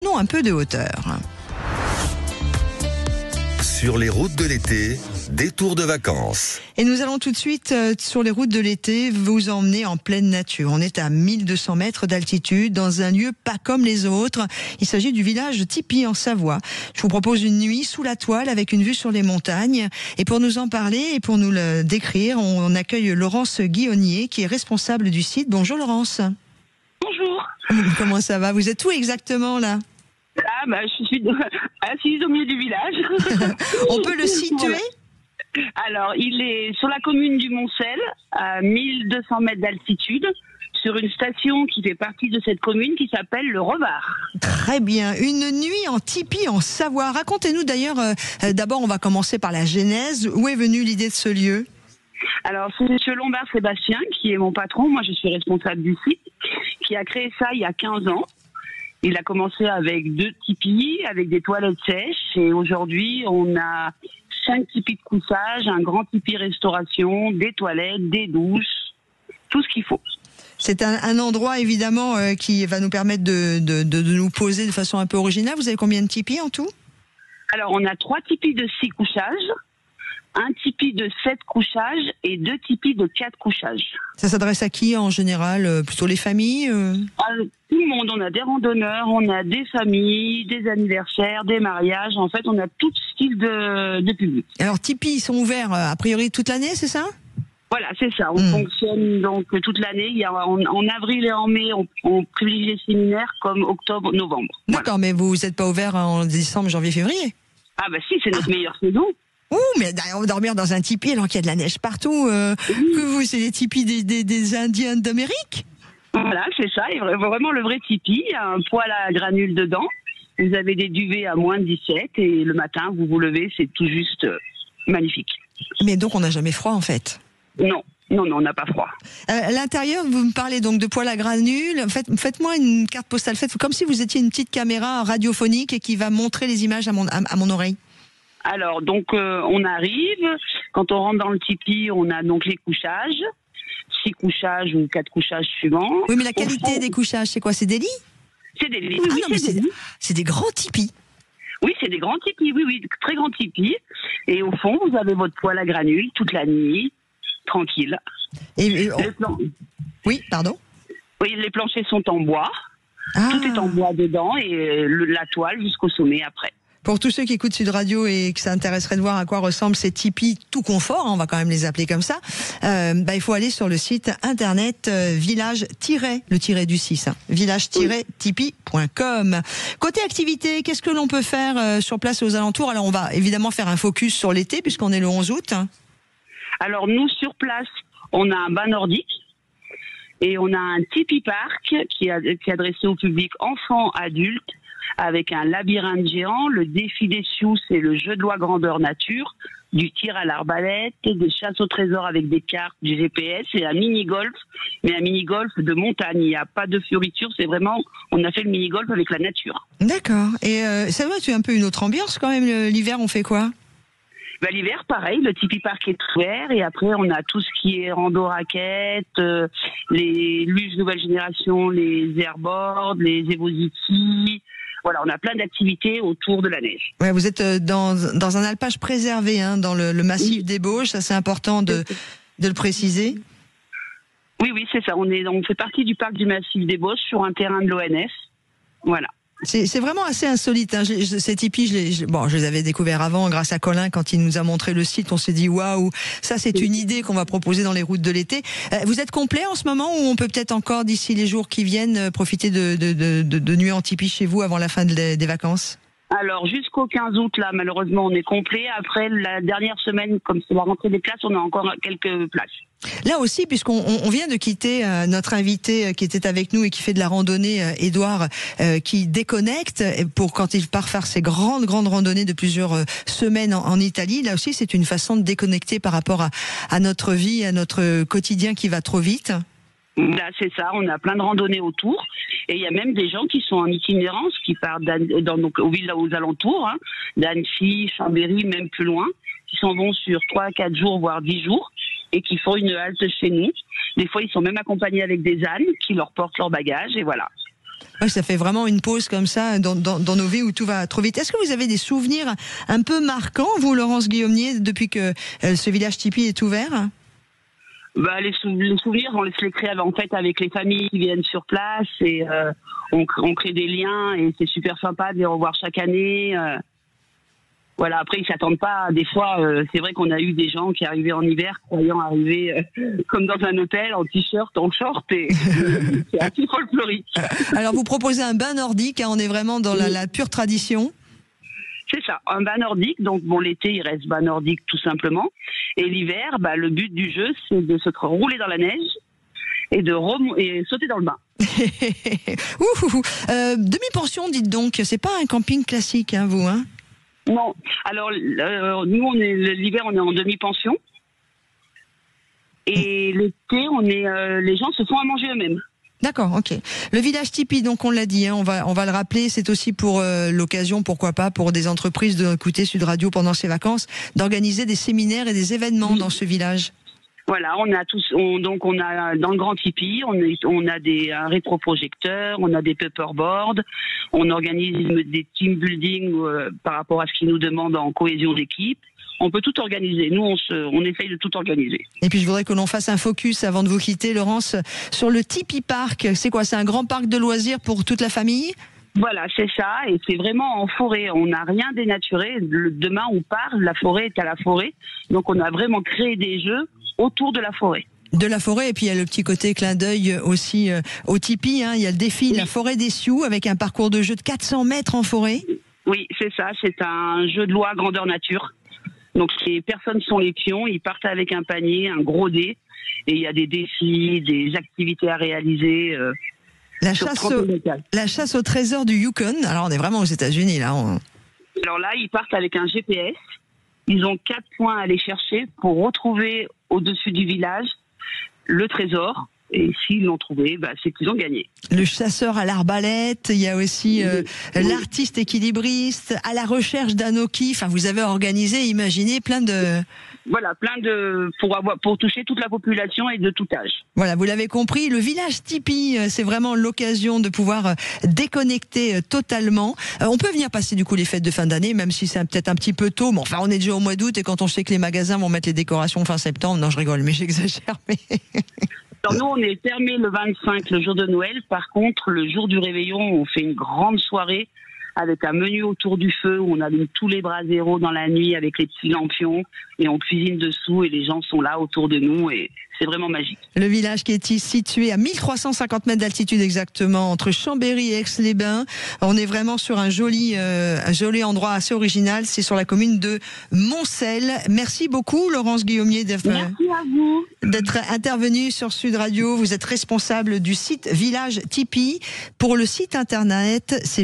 Non, un peu de hauteur. Sur les routes de l'été, détour de vacances. Et nous allons tout de suite, sur les routes de l'été, vous emmener en pleine nature. On est à 1200 mètres d'altitude, dans un lieu pas comme les autres. Il s'agit du village Tipi en Savoie. Je vous propose une nuit sous la toile avec une vue sur les montagnes. Et pour nous en parler et pour nous le décrire, on accueille Laurence Guillonnier, qui est responsable du site. Bonjour Laurence. Bonjour. Comment ça va? Vous êtes où exactement là? Je suis assise au milieu du village. On peut le situer? Alors, il est sur la commune du Moncel, à 1200 mètres d'altitude, sur une station qui fait partie de cette commune qui s'appelle le Revard. Très bien. Une nuit en Tipi en Savoie. Racontez-nous d'ailleurs, d'abord on va commencer par la genèse. Où est venue l'idée de ce lieu? Alors, c'est M. Lombard Sébastien, qui est mon patron. Moi, je suis responsable du site, qui a créé ça il y a 15 ans. Il a commencé avec 2 tipis, avec des toilettes sèches. Et aujourd'hui, on a 5 tipis de couchage, un grand tipi restauration, des toilettes, des douches, tout ce qu'il faut. C'est un endroit évidemment qui va nous permettre de nous poser de façon un peu originale. Vous avez combien de tipis en tout? Alors, on a 3 tipis de 6 couchages, un tipi de 7 couchages et 2 tipis de 4 couchages. Ça s'adresse à qui en général? Plutôt les familles? Tout le monde. On a des randonneurs, on a des familles, des anniversaires, des mariages. En fait, on a tout style de public. Alors, tipis, ils sont ouverts a priori toute l'année, c'est ça? Voilà, c'est ça. On fonctionne donc toute l'année. Il y a, en avril et en mai, on privilégie les séminaires comme octobre, novembre. D'accord, voilà. Mais vous n'êtes pas ouvert en décembre, janvier, février? Ah si, c'est notre meilleure saison. Ouh, mais dormir dans un tipi alors qu'il y a de la neige partout, que vous, c'est les tipis des Indiens d'Amérique? Voilà, c'est ça, et vraiment le vrai tipi, il y a un poêle à granules dedans, vous avez des duvets à moins de 17, et le matin, vous vous levez, c'est tout juste magnifique. Mais donc on n'a jamais froid en fait? Non, on n'a pas froid. À l'intérieur, vous me parlez donc de poêle à granules, faites-moi une carte postale, faites comme si vous étiez une petite caméra radiophonique et qui va montrer les images à mon oreille. Alors, donc, on arrive, quand on rentre dans le tipi, on a donc les couchages, 6 couchages ou 4 couchages suivants. Oui, mais la qualité des couchages, c'est quoi? C'est des lits? C'est des lits. Ah oui, non, mais c'est des grands tipis. Oui, c'est des grands tipis, oui, très grands tipis. Et au fond, vous avez votre poêle à granules toute la nuit, tranquille. Oui, pardon? Oui, les planchers sont en bois. Ah. Tout est en bois dedans et la toile jusqu'au sommet après. Pour tous ceux qui écoutent Sud Radio et que ça intéresserait de voir à quoi ressemblent ces tipis tout confort, on va quand même les appeler comme ça, il faut aller sur le site internet village-tipi.com. Côté activité, qu'est-ce que l'on peut faire sur place et aux alentours? Alors on va évidemment faire un focus sur l'été puisqu'on est le 11 août. Alors nous, sur place, on a un bain nordique et on a un tipi park qui est adressé au public enfants, adultes, avec un labyrinthe géant, le défi des sioux, c'est le jeu de loi grandeur nature, du tir à l'arbalète, des chasses au trésor avec des cartes, du GPS et un mini-golf, mais un mini-golf de montagne. Il n'y a pas de fioriture, c'est vraiment, on a fait le mini-golf avec la nature. D'accord. Et ça doit être un peu une autre ambiance quand même. L'hiver, on fait quoi? L'hiver, pareil, le tipi park est ouvert et après on a tout ce qui est rando raquettes, les luges nouvelle génération, les airboards, les Evosity. Voilà, on a plein d'activités autour de la neige. Ouais, vous êtes dans un alpage préservé, hein, dans le massif des Bauges, ça c'est important de le préciser. Oui, c'est ça. On fait partie du parc du massif des Bauges sur un terrain de l'ONF. Voilà. C'est vraiment assez insolite. Hein. Ces tipis, je les avais découverts avant grâce à Colin quand il nous a montré le site. On s'est dit waouh, ça c'est une idée qu'on va proposer dans les routes de l'été. Vous êtes complet en ce moment ou on peut peut-être encore d'ici les jours qui viennent profiter de nuits en tipi chez vous avant la fin des vacances? Alors jusqu'au 15 août là, malheureusement on est complet. Après la dernière semaine, comme c'est la rentrée des classes, on a encore quelques places. Là aussi, puisqu'on vient de quitter notre invité qui était avec nous et qui fait de la randonnée, Édouard, qui déconnecte pour quand il part faire ses grandes randonnées de plusieurs semaines en Italie. Là aussi, c'est une façon de déconnecter par rapport à notre vie, à notre quotidien qui va trop vite. Là, c'est ça, on a plein de randonnées autour. Et il y a même des gens qui sont en itinérance, qui partent aux villes aux alentours, hein, d'Annecy, Chambéry, même plus loin, qui s'en vont sur 3, 4 jours, voire 10 jours, et qui font une halte chez nous. Des fois, ils sont même accompagnés avec des ânes qui leur portent leurs bagages, et voilà. Ouais, ça fait vraiment une pause comme ça dans nos vies où tout va trop vite. Est-ce que vous avez des souvenirs un peu marquants, vous, Laurence Guillaumier, depuis que ce village tipi est ouvert? Bah, les souvenirs, on les crée en fait avec les familles qui viennent sur place et on crée des liens et c'est super sympa de les revoir chaque année. Voilà, après ils s'attendent pas. Des fois, c'est vrai qu'on a eu des gens qui arrivaient en hiver, croyant arriver comme dans un hôtel, en t-shirt, en short, et c'est assez folklorique. Alors vous proposez un bain nordique, hein, on est vraiment dans la pure tradition. C'est ça, un bain nordique. Donc bon, l'été il reste bain nordique tout simplement, et l'hiver, bah, le but du jeu c'est de se rouler dans la neige et et sauter dans le bain. Demi-pension, dites donc, c'est pas un camping classique, hein, vous, hein? Non. Alors, nous, l'hiver, on est en demi-pension. Et l'été, les gens se font à manger eux-mêmes. D'accord, ok. Le village tipi, donc on l'a dit, hein, on va le rappeler, c'est aussi pour l'occasion, pourquoi pas, pour des entreprises d'écouter Sud Radio pendant ses vacances, d'organiser des séminaires et des événements dans ce village. Voilà, on a dans le grand tipi, on a un rétroprojecteur, on a des paperboards, on organise des team building par rapport à ce qu'ils nous demandent en cohésion d'équipe. On peut tout organiser. Nous, on essaye de tout organiser. Et puis, je voudrais que l'on fasse un focus avant de vous quitter, Laurence, sur le Tipi Park. C'est quoi? C'est un grand parc de loisirs pour toute la famille? Voilà, c'est ça, et c'est vraiment en forêt. On n'a rien dénaturé. Demain, on part, la forêt est à la forêt. Donc, on a vraiment créé des jeux autour de la forêt. De la forêt, et puis il y a le petit côté clin d'œil aussi au tipi, hein. Il y a le défi La Forêt des Sioux avec un parcours de jeu de 400 mètres en forêt. Oui, c'est ça, c'est un jeu de loi grandeur nature. Donc les personnes sont les pions, ils partent avec un panier, un gros dé, et il y a des défis, des activités à réaliser. La chasse au trésor du Yukon, alors on est vraiment aux États-Unis là. Alors là, ils partent avec un GPS. Ils ont 4 points à aller chercher pour retrouver au-dessus du village le trésor. Et s'ils l'ont trouvé, bah, c'est qu'ils ont gagné. Le chasseur à l'arbalète, il y a aussi l'artiste équilibriste, à la recherche d'un Oki. Enfin, vous avez organisé, imaginé plein de... Voilà, pour toucher toute la population et de tout âge. Voilà, vous l'avez compris, le village tipi, c'est vraiment l'occasion de pouvoir déconnecter totalement. On peut venir passer du coup les fêtes de fin d'année, même si c'est peut-être un petit peu tôt, mais enfin on est déjà au mois d'août et quand on sait que les magasins vont mettre les décorations fin septembre, non je rigole, mais j'exagère. Mais... Alors nous, on est fermé le 25, le jour de Noël. Par contre, le jour du réveillon, on fait une grande soirée avec un menu autour du feu où on allume tous les braseros dans la nuit avec les petits lampions et on cuisine dessous et les gens sont là autour de nous et c'est vraiment magique. Le village qui est situé à 1350 mètres d'altitude exactement entre Chambéry et Aix-les-Bains. On est vraiment sur un joli endroit assez original. C'est sur la commune de Moncel. Merci beaucoup Laurence Guillaumier d'être intervenue sur Sud Radio. Vous êtes responsable du site Village Tipi. Pour le site internet, c'est